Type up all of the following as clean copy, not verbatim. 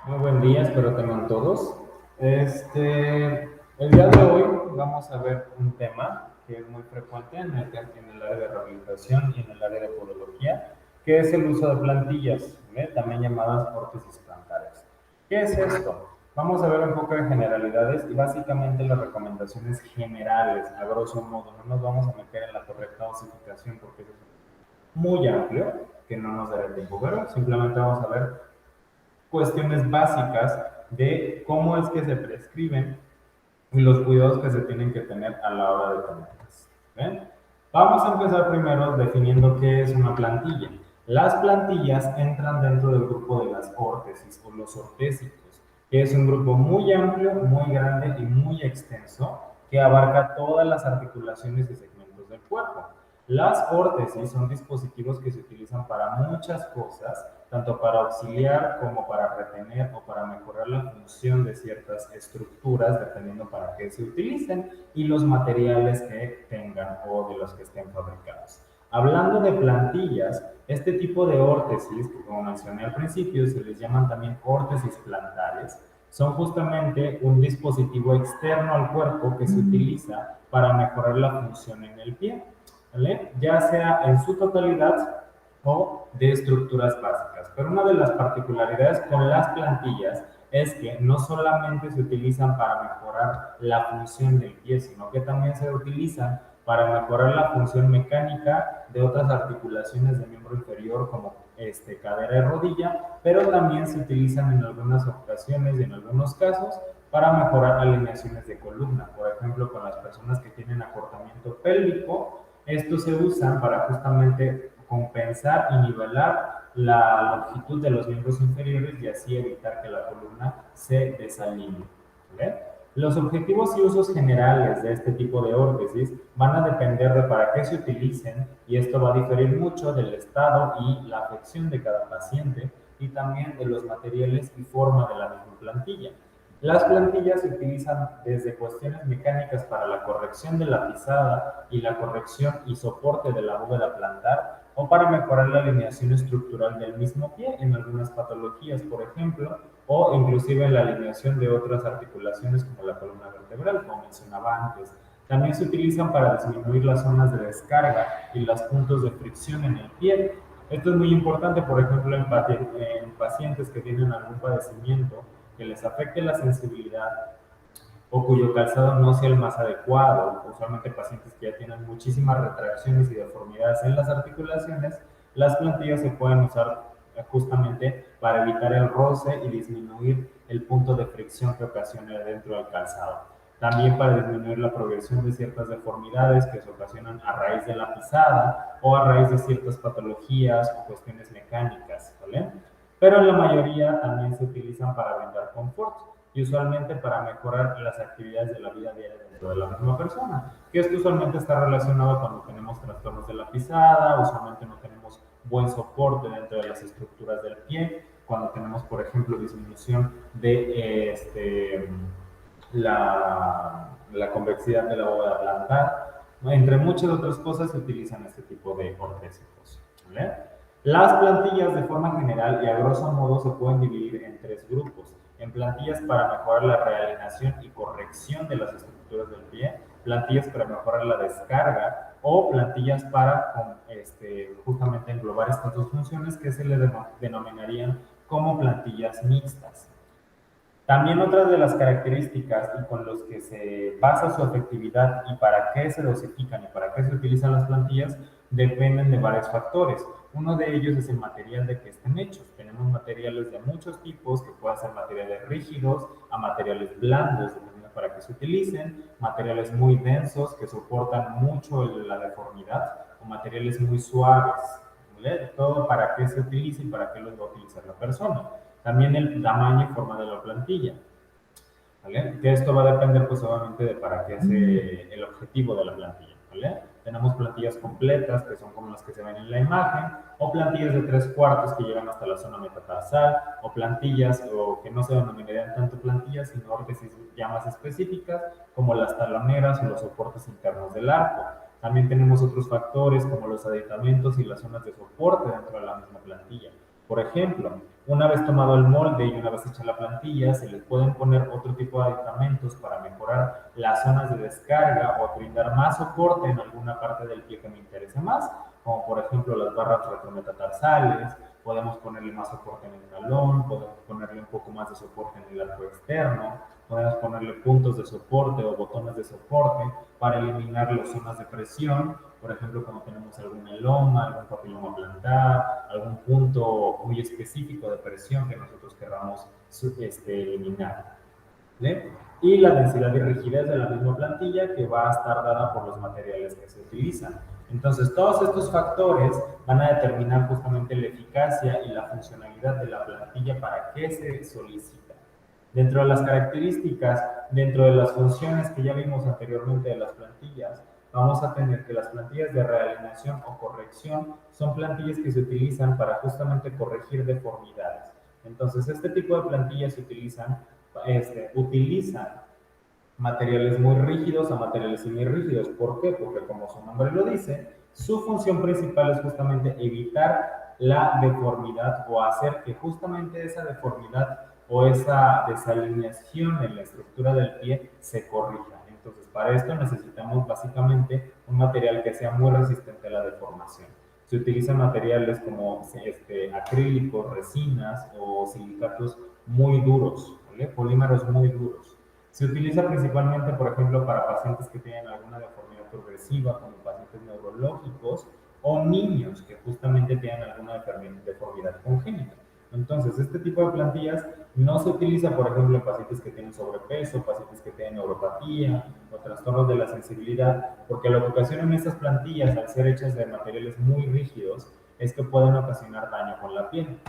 Muy buen día, espero tengan todos. El día de hoy vamos a ver un tema que es muy frecuente en el área de rehabilitación y en el área de podología, que es el uso de plantillas, ¿ve? También llamadas órtesis plantares. ¿Qué es esto? Vamos a ver un poco de generalidades y básicamente las recomendaciones generales, a grosso modo. No nos vamos a meter en la correcta osificación porque es muy amplio, que no nos dará el tiempo, pero simplemente vamos a ver cuestiones básicas de cómo es que se prescriben y los cuidados que se tienen que tener a la hora de tomarlas. ¿Ven? Vamos a empezar primero definiendo qué es una plantilla. Las plantillas entran dentro del grupo de las órtesis o los ortésicos, que es un grupo muy amplio, muy grande y muy extenso que abarca todas las articulaciones y segmentos del cuerpo. Las órtesis son dispositivos que se utilizan para muchas cosas, tanto para auxiliar como para retener o para mejorar la función de ciertas estructuras, dependiendo para qué se utilicen y los materiales que tengan o de los que estén fabricados. Hablando de plantillas, este tipo de órtesis, que como mencioné al principio, se les llaman también órtesis plantares, son justamente un dispositivo externo al cuerpo que se utiliza para mejorar la función en el pie. ¿Vale? Ya sea en su totalidad o de estructuras básicas. Pero una de las particularidades con las plantillas es que no solamente se utilizan para mejorar la función del pie, sino que también se utilizan para mejorar la función mecánica de otras articulaciones del miembro inferior como cadera y rodilla, pero también se utilizan en algunas ocasiones y en algunos casos para mejorar alineaciones de columna. Por ejemplo, con las personas que tienen acortamiento pélvico, estos se usan para justamente compensar y nivelar la longitud de los miembros inferiores y así evitar que la columna se desalinee. ¿Vale? Los objetivos y usos generales de este tipo de órtesis van a depender de para qué se utilicen y esto va a diferir mucho del estado y la afección de cada paciente y también de los materiales y forma de la misma plantilla. Las plantillas se utilizan desde cuestiones mecánicas para la corrección de la pisada y la corrección y soporte de la bóveda plantar o para mejorar la alineación estructural del mismo pie en algunas patologías, por ejemplo, o inclusive en la alineación de otras articulaciones como la columna vertebral, como mencionaba antes. También se utilizan para disminuir las zonas de descarga y los puntos de fricción en el pie. Esto es muy importante, por ejemplo, en pacientes que tienen algún padecimiento que les afecte la sensibilidad o cuyo calzado no sea el más adecuado, usualmente pacientes que ya tienen muchísimas retracciones y deformidades en las articulaciones, las plantillas se pueden usar justamente para evitar el roce y disminuir el punto de fricción que ocasiona dentro del calzado. También para disminuir la progresión de ciertas deformidades que se ocasionan a raíz de la pisada o a raíz de ciertas patologías o cuestiones mecánicas, ¿vale? Pero en la mayoría también se utilizan para brindar confort y usualmente para mejorar las actividades de la vida diaria dentro de la misma persona, que esto usualmente está relacionado cuando tenemos trastornos de la pisada, usualmente no tenemos buen soporte dentro de las estructuras del pie, cuando tenemos, por ejemplo, disminución de la convexidad de la bóveda plantar, ¿no? Entre muchas otras cosas se utilizan este tipo de ortésicos, ¿vale? Las plantillas de forma general y a grosso modo se pueden dividir en tres grupos. En plantillas para mejorar la realineación y corrección de las estructuras del pie, plantillas para mejorar la descarga o plantillas para justamente englobar estas dos funciones que se le denominarían como plantillas mixtas. También otras de las características y con los que se basa su efectividad y para qué se dosifican y para qué se utilizan las plantillas dependen de varios factores. Uno de ellos es el material de que estén hechos. Tenemos materiales de muchos tipos, que pueden ser materiales rígidos a materiales blandos, dependiendo para qué se utilicen, materiales muy densos que soportan mucho la deformidad o materiales muy suaves. ¿Vale? Todo para qué se utiliza y para qué los va a utilizar la persona. También el tamaño y forma de la plantilla, ¿vale? Que esto va a depender, pues, obviamente, de para qué es el objetivo de la plantilla, ¿vale? Tenemos plantillas completas, que son como las que se ven en la imagen, o plantillas de 3/4 que llegan hasta la zona metatarsal, o plantillas, o que no se denominarían tanto plantillas, sino órtesis ya más específicas, como las taloneras o los soportes internos del arco. También tenemos otros factores, como los aditamentos y las zonas de soporte dentro de la misma plantilla. Por ejemplo, Una vez tomado el molde y una vez hecha la plantilla, se les pueden poner otro tipo de aditamentos para mejorar las zonas de descarga o brindar más soporte en alguna parte del pie que me interese más, como por ejemplo las barras retrometatarsales. Podemos ponerle más soporte en el talón, podemos ponerle un poco más de soporte en el arco externo, podemos ponerle puntos de soporte o botones de soporte para eliminar las zonas de presión, por ejemplo, cuando tenemos algún eloma, algún papiloma plantar, algún punto muy específico de presión que nosotros queramos eliminar. ¿Vale? Y la densidad y rigidez de la misma plantilla que va a estar dada por los materiales que se utilizan. Entonces, todos estos factores van a determinar justamente la eficacia y la funcionalidad de la plantilla para qué se solicita. Dentro de las características, dentro de las funciones que ya vimos anteriormente de las plantillas, vamos a tener que las plantillas de realineación o corrección son plantillas que se utilizan para justamente corregir deformidades. Entonces, este tipo de plantillas se utilizan materiales muy rígidos a materiales semirrígidos. ¿Por qué? Porque como su nombre lo dice, su función principal es justamente evitar la deformidad o hacer que justamente esa deformidad o esa desalineación en la estructura del pie se corrija. Entonces, para esto necesitamos básicamente un material que sea muy resistente a la deformación. Se utilizan materiales como acrílicos, resinas o silicatos muy duros, ¿vale? Polímeros muy duros. Se utiliza principalmente, por ejemplo, para pacientes que tienen alguna deformidad progresiva, como pacientes neurológicos o niños que justamente tienen alguna deformidad congénita. Entonces, este tipo de plantillas no se utiliza, por ejemplo, en pacientes que tienen sobrepeso, pacientes que tienen neuropatía o trastornos de la sensibilidad, porque lo que ocasionan estas plantillas, al ser hechas de materiales muy rígidos, es que pueden ocasionar daño con la piel.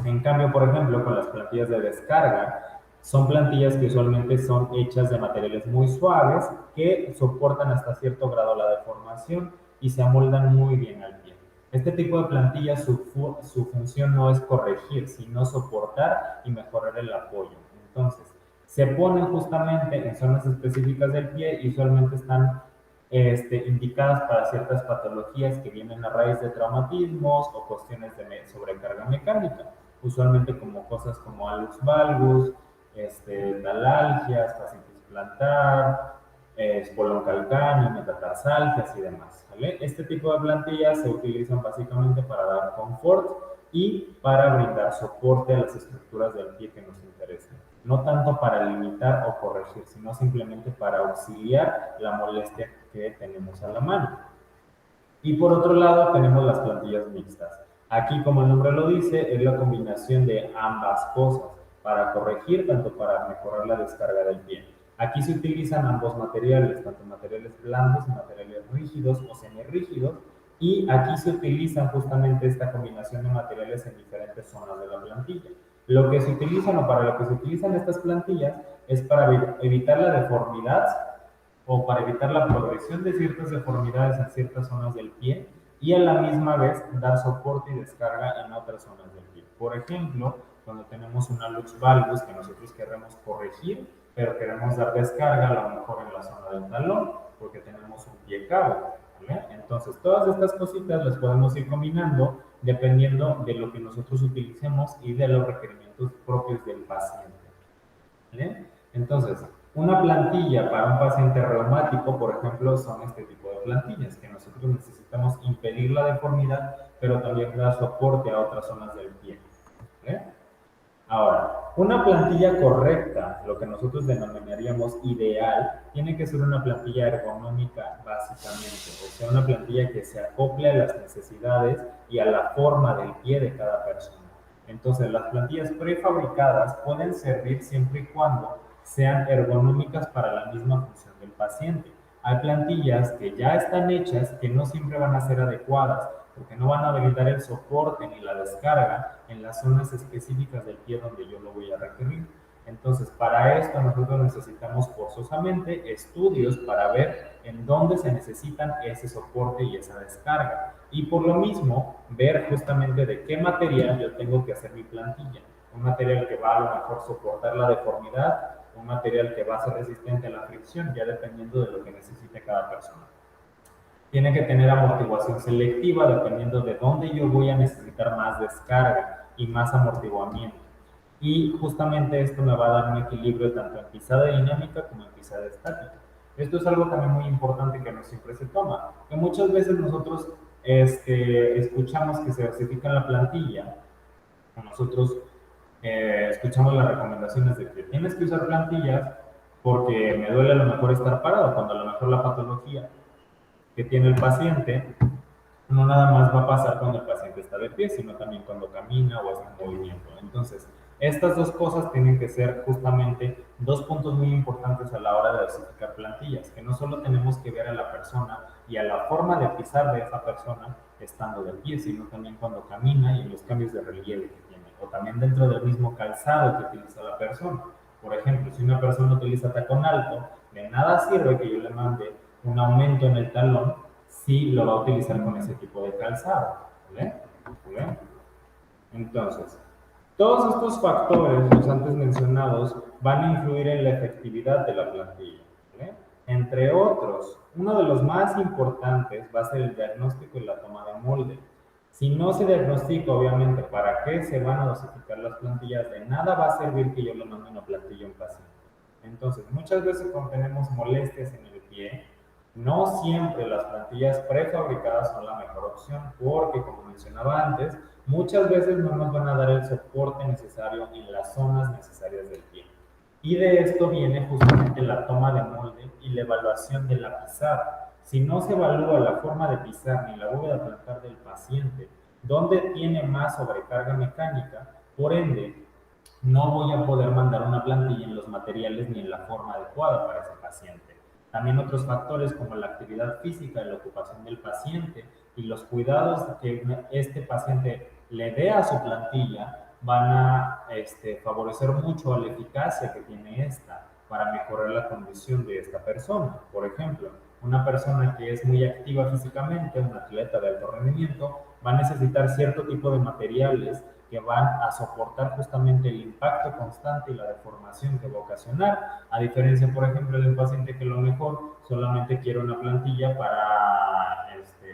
En cambio, por ejemplo, con las plantillas de descarga, son plantillas que usualmente son hechas de materiales muy suaves que soportan hasta cierto grado la deformación y se amoldan muy bien al pie. Este tipo de plantillas, su función no es corregir, sino soportar y mejorar el apoyo. Entonces, se ponen justamente en zonas específicas del pie y usualmente están indicadas para ciertas patologías que vienen a raíz de traumatismos o cuestiones de sobrecarga mecánica, usualmente como cosas como hallux valgus, talalgias, fascitis plantar, espolón calcáneo, metatarsalgias y demás. ¿Vale? Este tipo de plantillas se utilizan básicamente para dar confort y para brindar soporte a las estructuras del pie que nos interesan. No tanto para limitar o corregir, sino simplemente para auxiliar la molestia que tenemos a la mano. Y por otro lado tenemos las plantillas mixtas. Aquí, como el nombre lo dice, es la combinación de ambas cosas, para corregir, tanto para mejorar la descarga del pie. Aquí se utilizan ambos materiales, tanto materiales blandos y materiales rígidos o semirrígidos, y aquí se utilizan justamente esta combinación de materiales en diferentes zonas de la plantilla. Lo que se utilizan o para lo que se utilizan estas plantillas es para evitar la deformidad o para evitar la progresión de ciertas deformidades en ciertas zonas del pie y a la misma vez dar soporte y descarga en otras zonas del pie. Por ejemplo, cuando tenemos una lux valgus que nosotros queremos corregir, pero queremos dar descarga a lo mejor en la zona del talón, porque tenemos un pie cabo, ¿vale? Entonces, todas estas cositas las podemos ir combinando dependiendo de lo que nosotros utilicemos y de los requerimientos propios del paciente, ¿vale? Entonces, una plantilla para un paciente reumático, por ejemplo, son este tipo de plantillas, que nosotros necesitamos impedir la deformidad, pero también dar soporte a otras zonas del pie, ¿vale? Ahora, una plantilla correcta, lo que nosotros denominaríamos ideal, tiene que ser una plantilla ergonómica básicamente, o sea, una plantilla que se acople a las necesidades y a la forma del pie de cada persona. Entonces, las plantillas prefabricadas pueden servir siempre y cuando sean ergonómicas para la misma función del paciente. Hay plantillas que ya están hechas que no siempre van a ser adecuadas porque no van a brindar el soporte ni la descarga en las zonas específicas del pie donde yo lo voy a requerir. Entonces, para esto nosotros necesitamos forzosamente estudios para ver en dónde se necesitan ese soporte y esa descarga. Y por lo mismo, ver justamente de qué material yo tengo que hacer mi plantilla. Un material que va a lo mejor soportar la deformidad, un material que va a ser resistente a la fricción, ya dependiendo de lo que necesite cada persona. Tiene que tener amortiguación selectiva dependiendo de dónde yo voy a necesitar más descarga. y más amortiguamiento. Y justamente esto me va a dar un equilibrio tanto en pisada dinámica como en pisada estática. Esto es algo también muy importante que no siempre se toma, que muchas veces nosotros escuchamos que se dosifica en la plantilla, nosotros escuchamos las recomendaciones de que tienes que usar plantillas porque me duele a lo mejor estar parado, cuando a lo mejor la patología que tiene el paciente no nada más va a pasar cuando el paciente está de pie, sino también cuando camina o está en movimiento. Entonces, estas dos cosas tienen que ser justamente dos puntos muy importantes a la hora de dosificar plantillas, que no solo tenemos que ver a la persona y a la forma de pisar de esa persona estando de pie, sino también cuando camina y los cambios de relieve que tiene, o también dentro del mismo calzado que utiliza la persona. Por ejemplo, si una persona utiliza tacón alto, de nada sirve que yo le mande un aumento en el talón si lo va a utilizar con ese tipo de calzado. ¿Vale? ¿Vale? Entonces, todos estos factores, los antes mencionados, van a influir en la efectividad de la plantilla. ¿Vale? Entre otros, uno de los más importantes va a ser el diagnóstico y la toma de molde. Si no se diagnostica, obviamente, para qué se van a dosificar las plantillas, de nada va a servir que yo le mande una plantilla a un paciente. Entonces, muchas veces cuando tenemos molestias en el pie, no siempre las plantillas prefabricadas son la mejor opción porque, como mencionaba antes, muchas veces no nos van a dar el soporte necesario en las zonas necesarias del pie. Y de esto viene justamente la toma de molde y la evaluación de la pisada. Si no se evalúa la forma de pisar ni la bóveda plantar del paciente, donde tiene más sobrecarga mecánica, por ende, no voy a poder mandar una plantilla en los materiales ni en la forma adecuada para ese paciente. También otros factores como la actividad física y la ocupación del paciente y los cuidados que este paciente le dé a su plantilla van a favorecer mucho a la eficacia que tiene esta para mejorar la condición de esta persona. Por ejemplo, una persona que es muy activa físicamente, un atleta de alto rendimiento, va a necesitar cierto tipo de materiales que van a soportar justamente el impacto constante y la deformación que va a ocasionar, a diferencia, por ejemplo, de un paciente que a lo mejor solamente quiere una plantilla para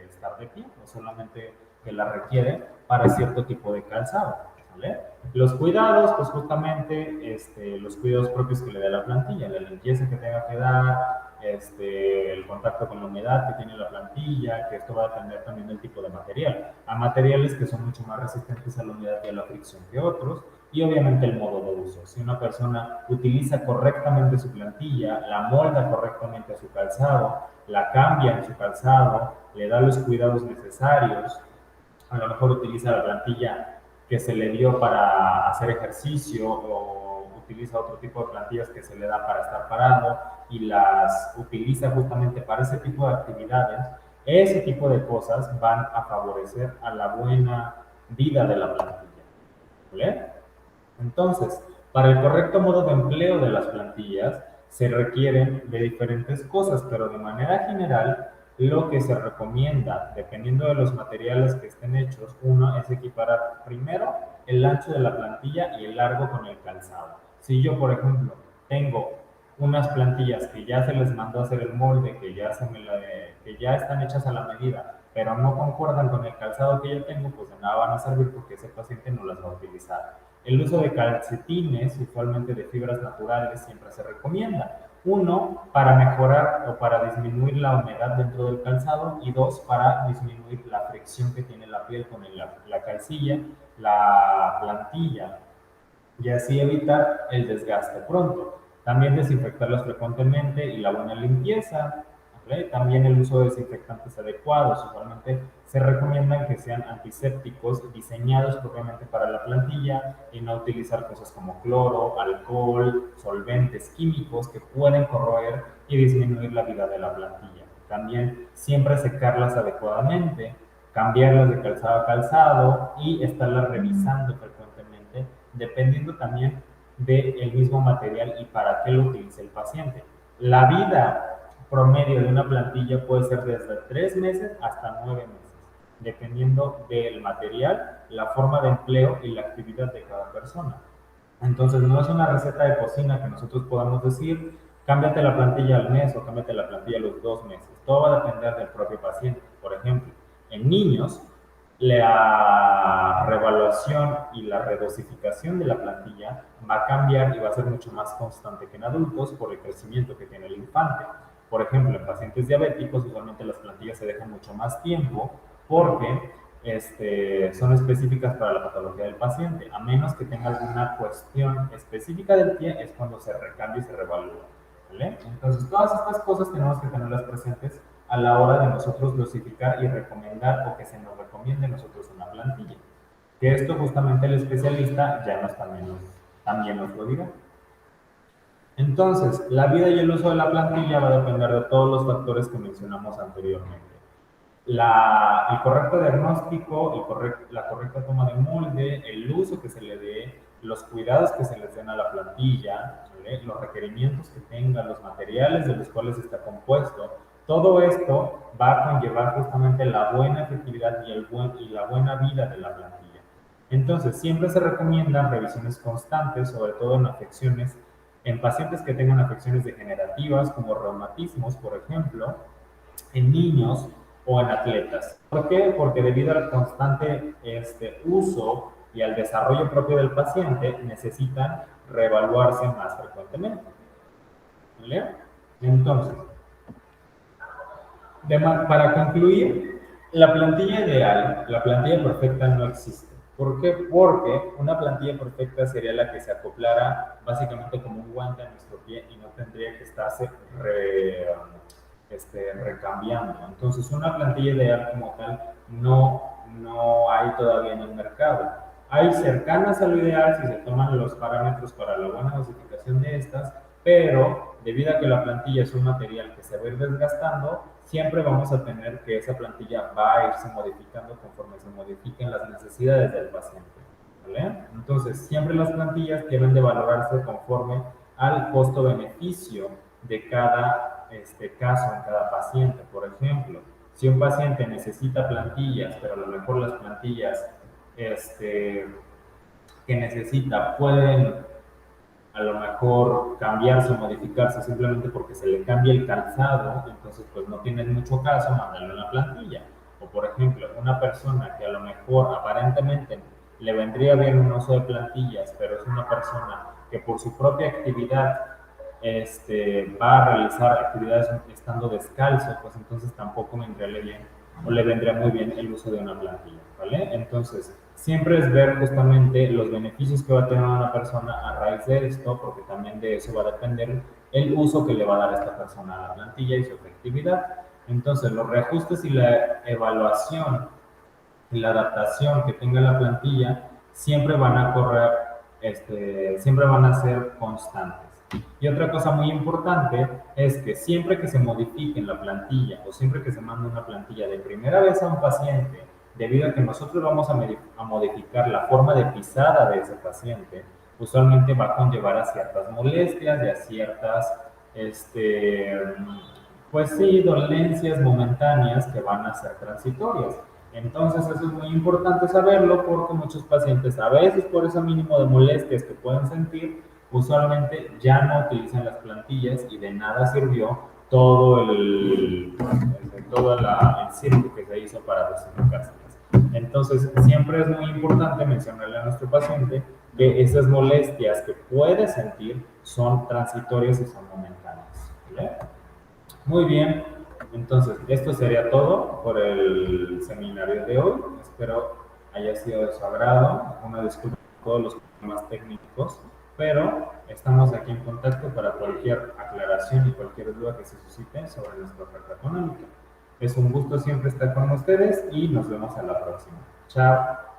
estar de pie o solamente que la requiere para cierto tipo de calzado. ¿Vale? Los cuidados, pues justamente los cuidados propios que le dé la plantilla, la limpieza que tenga que dar, el contacto con la humedad que tiene la plantilla, que esto va a depender también del tipo de material. Hay materiales que son mucho más resistentes a la humedad y a la fricción que otros, y obviamente el modo de uso. Si una persona utiliza correctamente su plantilla, la molda correctamente a su calzado, la cambia en su calzado, le da los cuidados necesarios, a lo mejor utiliza la plantilla que se le dio para hacer ejercicio o utiliza otro tipo de plantillas que se le da para estar parado y las utiliza justamente para ese tipo de actividades, ese tipo de cosas van a favorecer a la buena vida de la plantilla. ¿Vale? Entonces, para el correcto modo de empleo de las plantillas se requieren de diferentes cosas, pero de manera general lo que se recomienda, dependiendo de los materiales que estén hechos, uno es equiparar primero el ancho de la plantilla y el largo con el calzado. Si yo, por ejemplo, tengo unas plantillas que ya se les mandó a hacer el molde, que ya están hechas a la medida, pero no concuerdan con el calzado que yo tengo, pues de nada van a servir porque ese paciente no las va a utilizar. El uso de calcetines, usualmente de fibras naturales, siempre se recomienda. Uno, para mejorar o para disminuir la humedad dentro del calzado, y dos, para disminuir la fricción que tiene la piel con la calcilla, la plantilla, y así evitar el desgaste pronto. También desinfectarlos frecuentemente y la buena limpieza. ¿Okay? También el uso de desinfectantes adecuados. Usualmente se recomiendan que sean antisépticos diseñados propiamente para la plantilla y no utilizar cosas como cloro, alcohol, solventes químicos que pueden corroer y disminuir la vida de la plantilla. También siempre secarlas adecuadamente, cambiarlas de calzado a calzado y estarlas revisando frecuentemente, dependiendo también del mismo material y para qué lo utilice el paciente. La vida promedio de una plantilla puede ser desde 3 meses hasta 9 meses, dependiendo del material, la forma de empleo y la actividad de cada persona. Entonces, no es una receta de cocina que nosotros podamos decir, cámbiate la plantilla al mes o cámbiate la plantilla a los 2 meses. Todo va a depender del propio paciente. Por ejemplo, en niños, la evaluación y la redosificación de la plantilla va a cambiar y va a ser mucho más constante que en adultos por el crecimiento que tiene el infante. Por ejemplo, en pacientes diabéticos usualmente las plantillas se dejan mucho más tiempo porque son específicas para la patología del paciente. A menos que tenga alguna cuestión específica del pie, es cuando se recambia y se revalúa. ¿Vale? Entonces, todas estas cosas tenemos que tenerlas presentes a la hora de nosotros dosificar y recomendar o que se nos recomiende a nosotros una plantilla. Que esto justamente el especialista ya también nos lo dirá. Entonces, la vida y el uso de la plantilla va a depender de todos los factores que mencionamos anteriormente. El correcto diagnóstico, la correcta toma de molde, el uso que se le dé, los cuidados que se les den a la plantilla, ¿vale? Los requerimientos que tenga, los materiales de los cuales está compuesto, todo esto va a conllevar justamente la buena efectividad y la buena vida de la plantilla. Entonces, siempre se recomiendan revisiones constantes, sobre todo en pacientes que tengan afecciones degenerativas como reumatismos, por ejemplo, en niños o en atletas. ¿Por qué? Porque debido al constante uso y al desarrollo propio del paciente, necesitan reevaluarse más frecuentemente. ¿Vale? Entonces, para concluir, la plantilla ideal, la plantilla perfecta no existe. ¿Por qué? Porque una plantilla perfecta sería la que se acoplara básicamente como un guante a nuestro pie y no tendría que estarse recambiando. Entonces, una plantilla ideal como tal no hay todavía en el mercado. Hay cercanas a lo ideal si se toman los parámetros para la buena dosificación de estas, pero debido a que la plantilla es un material que se va a ir desgastando, siempre vamos a tener que esa plantilla va a irse modificando conforme se modifiquen las necesidades del paciente. ¿Vale? Entonces, siempre las plantillas deben de valorarse conforme al costo-beneficio de cada caso en cada paciente. Por ejemplo, si un paciente necesita plantillas, pero a lo mejor las plantillas que necesita pueden a lo mejor cambiarse o modificarse simplemente porque se le cambia el calzado, entonces pues no tiene mucho caso mandarle una plantilla. O por ejemplo, una persona que a lo mejor aparentemente le vendría bien un uso de plantillas, pero es una persona que por su propia actividad va a realizar actividades estando descalzo, pues entonces tampoco vendría bien o le vendría muy bien el uso de una plantilla, ¿vale? Entonces, siempre es ver justamente los beneficios que va a tener una persona a raíz de esto, porque también de eso va a depender el uso que le va a dar esta persona a la plantilla y su efectividad. Entonces, los reajustes y la evaluación y la adaptación que tenga la plantilla siempre van a correr, siempre van a ser constantes. Y otra cosa muy importante es que siempre que se modifique la plantilla o siempre que se mande una plantilla de primera vez a un paciente, debido a que nosotros vamos a modificar la forma de pisada de ese paciente, usualmente va a conllevar a ciertas molestias y a ciertas, pues sí, dolencias momentáneas que van a ser transitorias. Entonces eso es muy importante saberlo porque muchos pacientes a veces por ese mínimo de molestias que pueden sentir, usualmente ya no utilizan las plantillas y de nada sirvió todo el circo que se hizo para dosificárselas. Entonces siempre es muy importante mencionarle a nuestro paciente que esas molestias que puede sentir son transitorias y son momentáneas. ¿Vale? Muy bien, entonces esto sería todo por el seminario de hoy. Espero haya sido de su agrado. Una disculpa por todos los problemas técnicos, pero estamos aquí en contacto para cualquier aclaración y cualquier duda que se suscite sobre nuestra oferta económica. Es un gusto siempre estar con ustedes y nos vemos a la próxima. Chao.